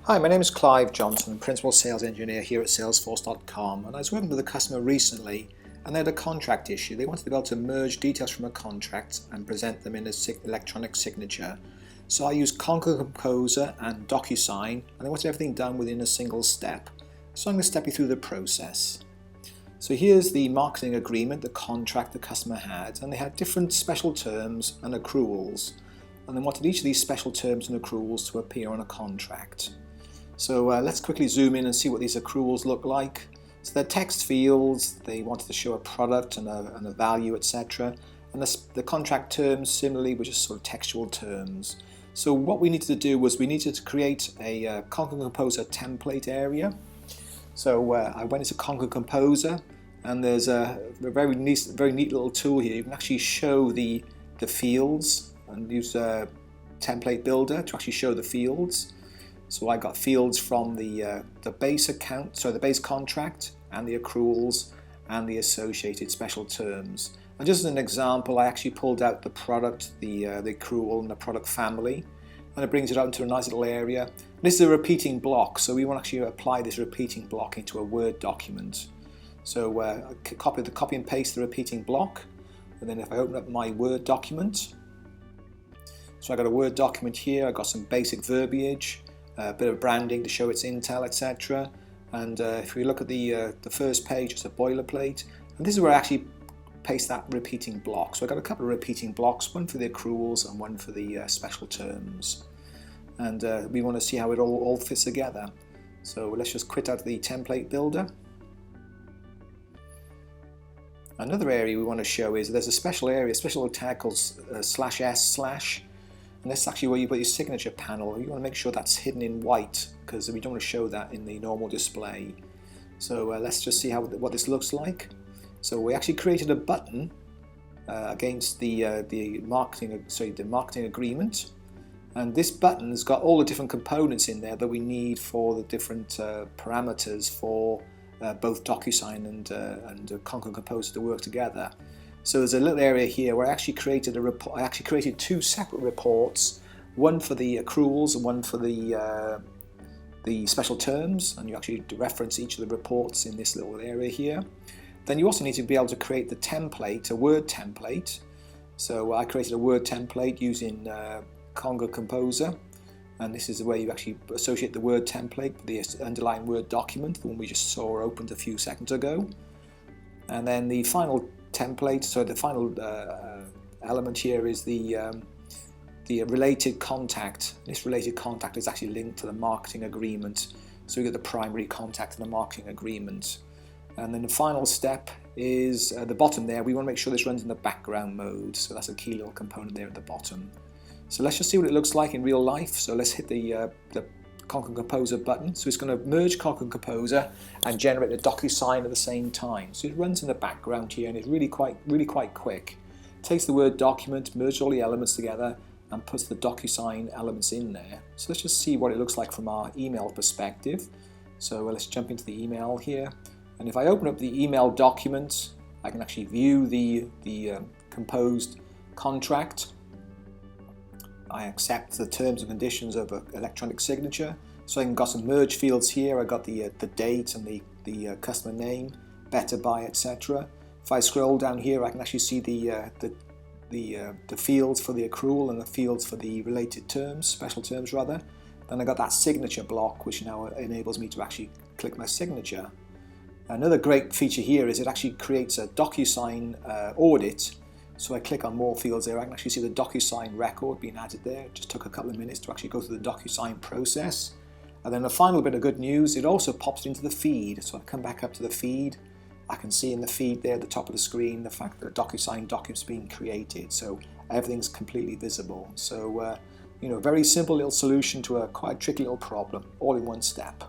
Hi, my name is Clive Johnson, Principal Sales Engineer here at Salesforce.com, and I was working with a customer recently and they had a contract issue. They wanted to be able to merge details from a contract and present them in an electronic signature. So I used Concur Composer and DocuSign, and I wanted everything done within a single step. So I'm going to step you through the process. So here's the marketing agreement, the contract the customer had, and they had different special terms and accruals, and they wanted each of these special terms and accruals to appear on a contract. So let's quickly zoom in and see what these accruals look like. So they're text fields, they wanted to show a product and a value, etc. And the contract terms similarly were just sort of textual terms. So what we needed to do was we needed to create a Concur Composer template area. So I went into Concur Composer, and there's a very neat little tool here. You can actually show the fields and use a template builder to actually show the fields. So I got fields from the base account, so the base contract, and the accruals, and the associated special terms. And just as an example, I actually pulled out the product, the accrual, and the product family, and it brings it out into a nice little area. This is a repeating block, so we want to actually apply this repeating block into a Word document. So copy and paste the repeating block, and then if I open up my Word document, so I got a Word document here. I got some basic verbiage, a bit of branding to show it's Intel, etc. And if we look at the first page, it's a boilerplate, and this is where I actually paste that repeating block. So I got a couple of repeating blocks, one for the accruals and one for the special terms. And we want to see how it all fits together. So let's just quit out the template builder. Another area we want to show is there's a special area, a special tag called /s/, and that's actually where you put your signature panel. You want to make sure that's hidden in white because we don't want to show that in the normal display. So let's just see what this looks like. So we actually created a button against the marketing agreement, and this button has got all the different components in there that we need for the different parameters for both DocuSign and Concur Composer to work together. So there's a little area here where I actually created a report. I actually created two separate reports, one for the accruals and one for the special terms, and you actually reference each of the reports in this little area here. Then you also need to be able to create the template, a Word template. So I created a Word template using Concur Composer, and this is the way you actually associate the Word template with the underlying Word document, the one we just saw opened a few seconds ago. And then the final template, so the final element here is the related contact. This related contact is actually linked to the marketing agreement. So we get the primary contact and the marketing agreement. And then the final step is at the bottom there. We want to make sure this runs in the background mode. So that's a key little component there at the bottom. So let's just see what it looks like in real life. So let's hit the Concur Composer button. So it's going to merge Concur Composer and generate a DocuSign at the same time. So it runs in the background here, and it's really quite quick. It takes the Word document, merges all the elements together, and puts the DocuSign elements in there. So let's just see what it looks like from our email perspective. So let's jump into the email here. And if I open up the email document, I can actually view the composed contract. I accept the terms and conditions of an electronic signature. So I can got some merge fields here. I got the date and the customer name, better by, etc. If I scroll down here, I can actually see the fields for the accrual and the fields for the related terms, special terms rather. Then I got that signature block, which now enables me to actually click my signature. Another great feature here is it actually creates a DocuSign audit. So I click on more fields there, I can actually see the DocuSign record being added there. It just took a couple of minutes to actually go through the DocuSign process. And then the final bit of good news, it also pops into the feed. So I come back up to the feed. I can see in the feed there at the top of the screen the fact that the DocuSign document's being created. So everything's completely visible. So, very simple little solution to a quite tricky little problem, all in one step.